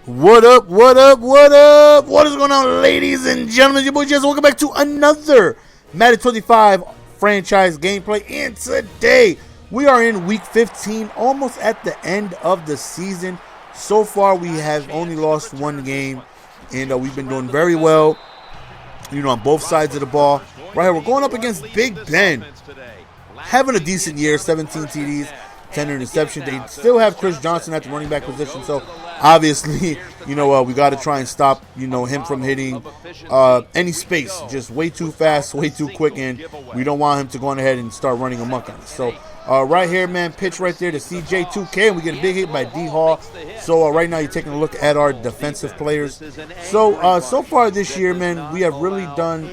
What up, what up, what up? What is going on, ladies and gentlemen? Your boy Jess. Welcome back to another Madden 25 franchise gameplay. And today, we are in week 15, almost at the end of the season. So far, we have only lost one game, and we've been doing very well, on both sides of the ball. Right here, we're going up against Big Ben. Having a decent year, 17 TDs, 10 interceptions. They still have Chris Johnson at the running back position, so obviously, we got to try and stop, him from hitting any space. Just way too fast, way too quick, and we don't want him to go on ahead and start running amok on us. So right here, man, pitch right there to CJ2K, and we get a big hit by D Hall. So right now, you're taking a look at our defensive players. So far this year, man, we have really done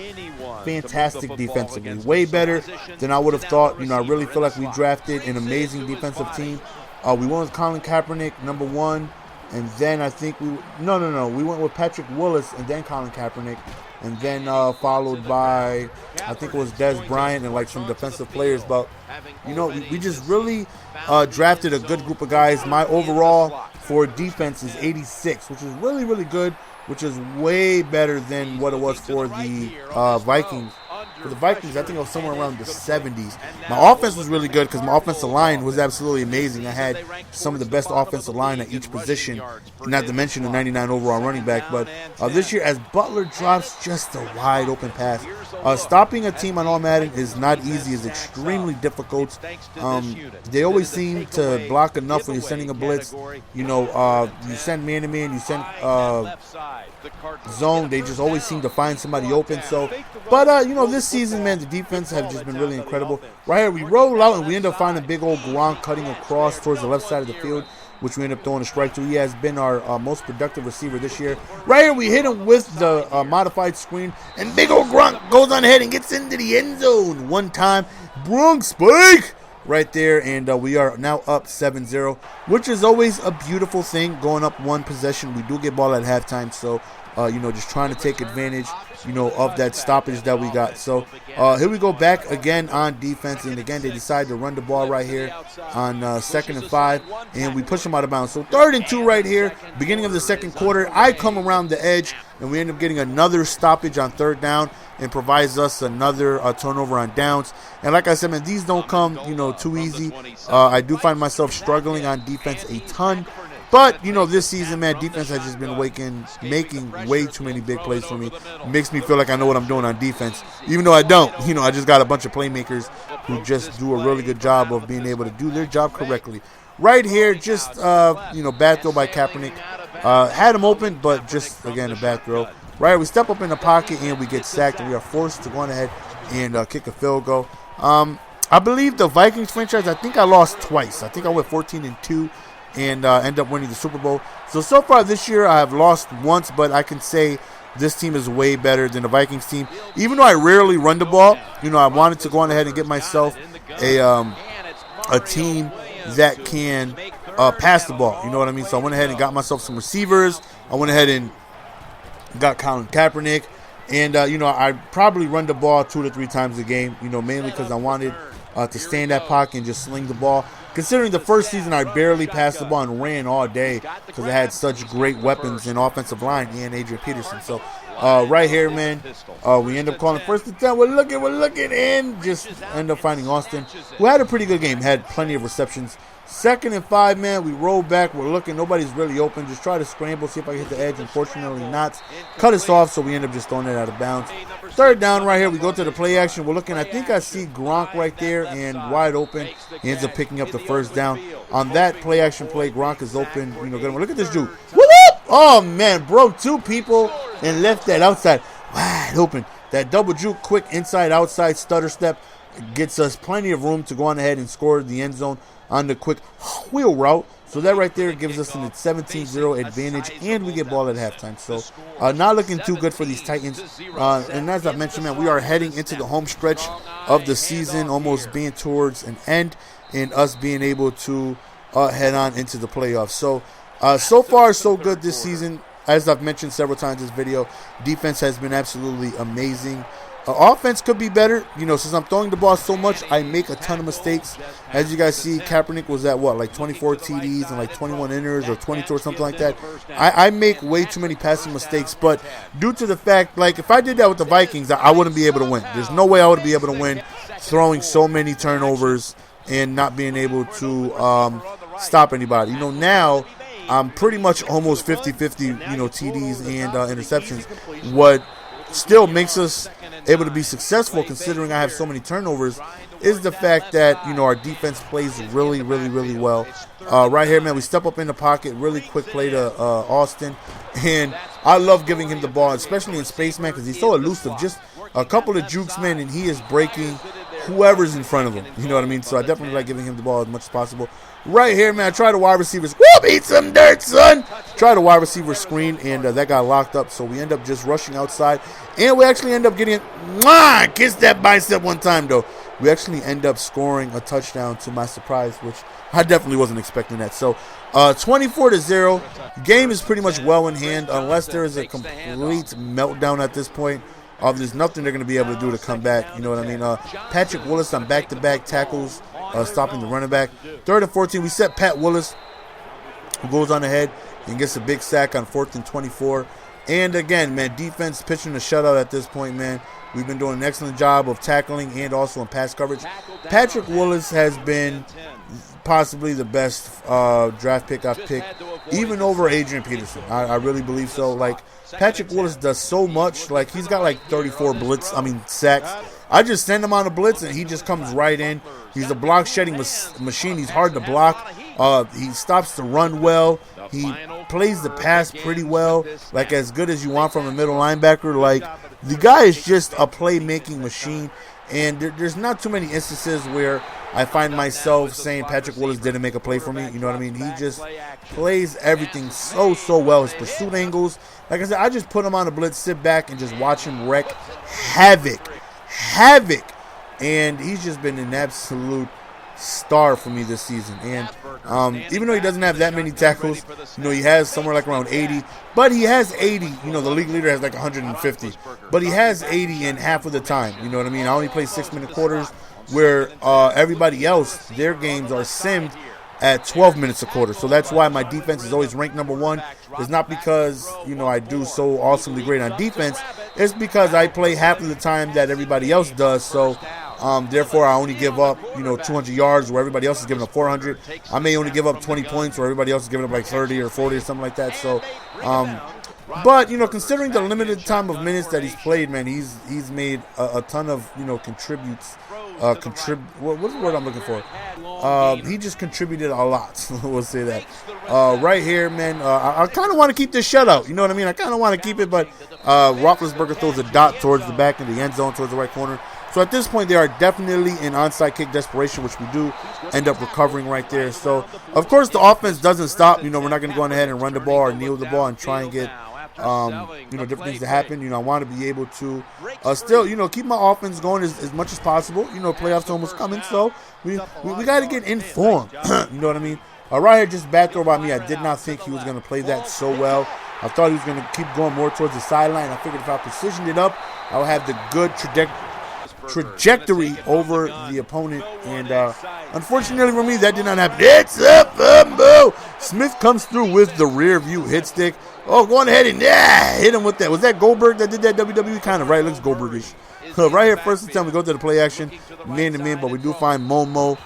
fantastic defensively, way better than I would have thought. I really feel like we drafted an amazing defensive team. We went with Colin Kaepernick, number one, and then I think we went with Patrick Willis and then Colin Kaepernick, and then followed by, I think it was Des Bryant and like some defensive players. But we just really drafted a good group of guys. My overall for defense is 86, which is really, really good, which is way better than what it was for the Vikings. For the Vikings, I think it was somewhere around the 70s. My offense was really good because my offensive line was absolutely amazing. I had some of the best offensive line at each position, not to mention the 99 overall running back. But this year, as Butler drops just a wide open pass, stopping a team on all Madden is not easy. It's extremely difficult. They always seem to block enough when you're sending a blitz. You send man-to-man, you send zone. They just always seem to find somebody open. But this season, man, the defense have just been really incredible. Right here, we roll out and we end up finding big old Gronk cutting across towards the left side of the field, which we end up throwing a strike to. He has been our most productive receiver this year. Right here, we hit him with the modified screen, and big old Gronk goes on ahead and gets into the end zone one time. Bronx spike right there, and we are now up 7-0, which is always a beautiful thing, going up one possession. We do get ball at halftime, so just trying to take advantage, of that stoppage that we got. So here we go back again on defense, and again they decide to run the ball right here on 2nd and 5, and we push them out of bounds. So 3rd and 2 right here, beginning of the second quarter. I come around the edge, and we end up getting another stoppage on 3rd down, and provides us another turnover on downs. And like I said, man, these don't come, too easy. I do find myself struggling on defense a ton. But, this season, man, defense has just been making way too many big plays for me. It makes me feel like I know what I'm doing on defense, even though I don't. I just got a bunch of playmakers who just do a really good job of being able to do their job correctly. Right here, just, bad throw by Kaepernick. Had him open, but just, again, a bad throw. Right, we step up in the pocket, and we get sacked, and we are forced to go on ahead and kick a field goal. I believe the Vikings franchise, I think I lost twice. I think I went 14-2. And end up winning the Super Bowl. So far this year, I have lost once, but I can say this team is way better than the Vikings team. Even though I rarely run the ball, I wanted to go on ahead and get myself a team that can pass the ball. You know what I mean? So I went ahead and got myself some receivers. I went ahead and got Colin Kaepernick. And, I probably run the ball 2 to 3 times a game, mainly because I wanted to stay in that pocket and just sling the ball. Considering the first season, I barely passed the ball and ran all day because I had such great weapons in offensive line and Adrian Peterson. So right here, man, we end up calling 1st and 10. We're looking, and just end up finding Austin, who had a pretty good game, had plenty of receptions. 2nd and 5, man, we roll back. We're looking. Nobody's really open. Just try to scramble, see if I can hit the edge. Unfortunately not. Cut us off, so we end up just throwing it out of bounds. 3rd down right here. We go to the play action. We're looking. I think I see Gronk right there and wide open. He ends up picking up the 1st down. On that play action play, Gronk is open. Look at this dude. Whoop! Oh, man. Broke 2 people and left that outside wide open. That double juke, quick inside-outside stutter step gets us plenty of room to go on ahead and score the end zone on the quick wheel route. So that right there gives us a 17-0 advantage, and we get ball at halftime. So not looking too good for these Titans. And as I mentioned, man, we are heading into the home stretch of the season, almost being towards an end, and us being able to head on into the playoffs. So far, so good this season. As I've mentioned several times in this video, defense has been absolutely amazing. Offense could be better. Since I'm throwing the ball so much, I make a ton of mistakes. As you guys see, Kaepernick was at like 24 TDs and like 21 inners or 22 or something like that. I make way too many passing mistakes, but due to the fact, like, if I did that with the Vikings, I wouldn't be able to win. There's no way I would be able to win throwing so many turnovers and not being able to stop anybody. Now I'm pretty much almost 50-50, TDs and interceptions. What still makes us able to be successful, considering I have so many turnovers, is the fact that our defense plays really, really, really well. Right here, man, we step up in the pocket, really quick play to Austin, and I love giving him the ball, especially in space, man, because he's so elusive. Just a couple of jukes, man, and he is breaking whoever's in front of him. You know what I mean? So I definitely like giving him the ball as much as possible. Right here, man, I try the wide receivers. Whoop, eat some dirt, son. Try the wide receiver screen, and that got locked up. So we end up just rushing outside. And we actually end up getting kiss that bicep one time, though. We actually end up scoring a touchdown to my surprise, which I definitely wasn't expecting that. So 24-0. Game is pretty much well in hand, unless there is a complete meltdown at this point. There's nothing they're going to be able to do to come back. You know what I mean? Patrick Willis on back-to-back tackles, stopping the running back. 3rd and 14, we set Pat Willis, who goes on ahead and gets a big sack on 4th and 24. And again, man, defense pitching a shutout at this point, man. We've been doing an excellent job of tackling and also in pass coverage. Patrick Willis has been possibly the best draft pick I've picked, even over Adrian Peterson. I really believe so. Like, Patrick Willis does so much. Like, he's got like 34 sacks. I just send him on a blitz and he just comes right in. He's a block shedding machine. He's hard to block. He stops the run well. He plays the pass pretty well, like as good as you want from a middle linebacker. Like, the guy is just a playmaking machine, and there's not too many instances where I find myself saying Patrick Willis didn't make a play for me. You know what I mean? He just plays everything so well. His pursuit angles, like I said, I just put him on a blitz, sit back, and just watch him wreak havoc. And he's just been an absolute star for me this season. And even though he doesn't have that many tackles, he has somewhere like around 80, but he has 80. The league leader has like 150, but he has 80 in half of the time. You know what I mean? I only play 6-minute quarters, where everybody else, their games are simmed at 12 minutes a quarter. So that's why my defense is always ranked number 1. It's not because I do so awesomely great on defense. It's because I play half of the time that everybody else does. So therefore, I only give up, 200 yards where everybody else is giving up 400. I may only give up 20 points where everybody else is giving up like 30 or 40 or something like that. So, but, considering the limited time of minutes that he's played, man, he's made a ton of, contributes. What's the word I'm looking for? He just contributed a lot. We'll say that. Right here, man, I kind of want to keep this shutout. You know what I mean? I kind of want to keep it, but Roethlisberger throws a dot towards the back of the end zone, towards the right corner. So at this point, they are definitely in onside kick desperation, which we do end up recovering right there. So, of course, the offense doesn't stop. We're not going to go on ahead and run the ball or kneel the ball and try and get different things to happen. I want to be able to still, keep my offense going as much as possible. Playoffs almost coming, so we got to get informed. You know what I mean? Right here, just bad throw by me. I did not think he was going to play that so well. I thought he was going to keep going more towards the sideline. I figured if I positioned it up, I would have the good trajectory over the opponent, and unfortunately for me, that did not happen. It's a fumble. Smith comes through with the rear view hit stick. Oh, go on ahead and hit him with that. Was that Goldberg that did that WWE? Kind of, right? It looks Goldbergish. Right here, first attempt, we go to the play action, man-to-man, but we do find Momo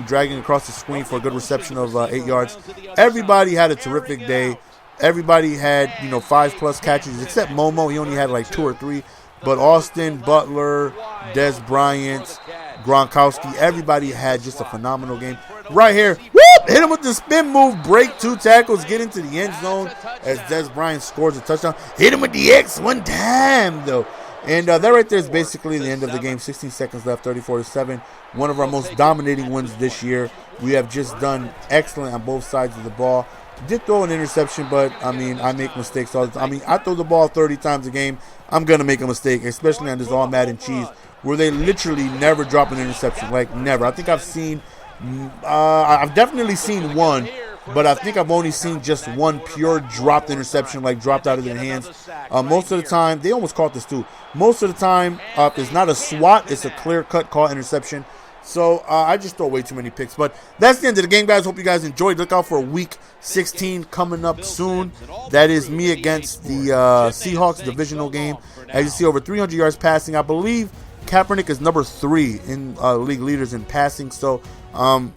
dragging across the screen for a good reception of 8 yards. Everybody had a terrific day. Everybody had, 5+ catches, except Momo. He only had like 2 or 3. But Austin, Butler, Des Bryant, Gronkowski, everybody had just a phenomenal game. Right here, whoop, hit him with the spin move, break 2 tackles, get into the end zone as Des Bryant scores a touchdown. Hit him with the X one time, though. And that right there is basically the end of the game. 16 seconds left, 34-7. One of our most dominating wins this year. We have just done excellent on both sides of the ball. Did throw an interception, but, I make mistakes all the time. I throw the ball 30 times a game. I'm going to make a mistake, especially on this all Madden cheese, where they literally never drop an interception, like never. I think I've definitely seen one but I think I've only seen just one pure dropped interception, like dropped out of their hands. Most of the time, they almost caught this too. Most of the time, it's not a swat, it's a clear-cut caught interception. So I just throw way too many picks. But that's the end of the game, guys. Hope you guys enjoyed. Look out for Week 16 coming up soon. That is me against the Seahawks divisional game. As you see, over 300 yards passing. I believe Kaepernick is number 3 in league leaders in passing. So, to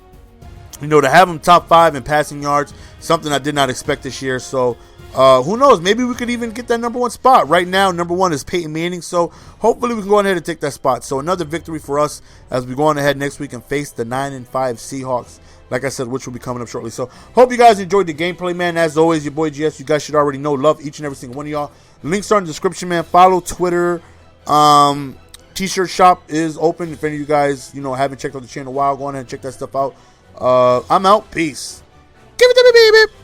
have him top 5 in passing yards, something I did not expect this year. So, who knows? Maybe we could even get that number 1 spot. Right now, number 1 is Peyton Manning. So, hopefully we can go ahead and take that spot. So, another victory for us as we go on ahead next week and face the 9-5 Seahawks. Like I said, which will be coming up shortly. So, hope you guys enjoyed the gameplay, man. As always, your boy GS. You guys should already know. Love each and every single one of y'all. Links are in the description, man. Follow Twitter. T-shirt shop is open. If any of you guys, haven't checked out the channel in a while, go on ahead and check that stuff out. I'm out. Peace. Give it to me, baby.